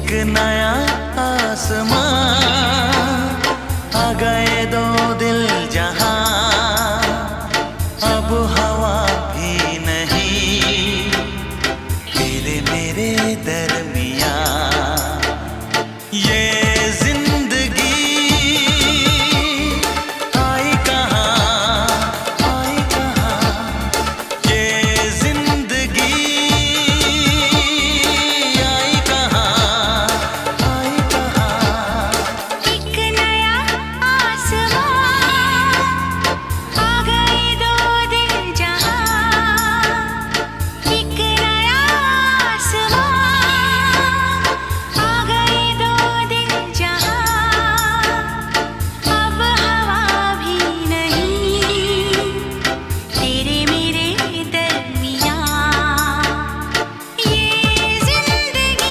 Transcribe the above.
एक नया आसमां, आ गए दो दिल जहां, अब हवा भी नहीं तेरे मेरे दरमियां।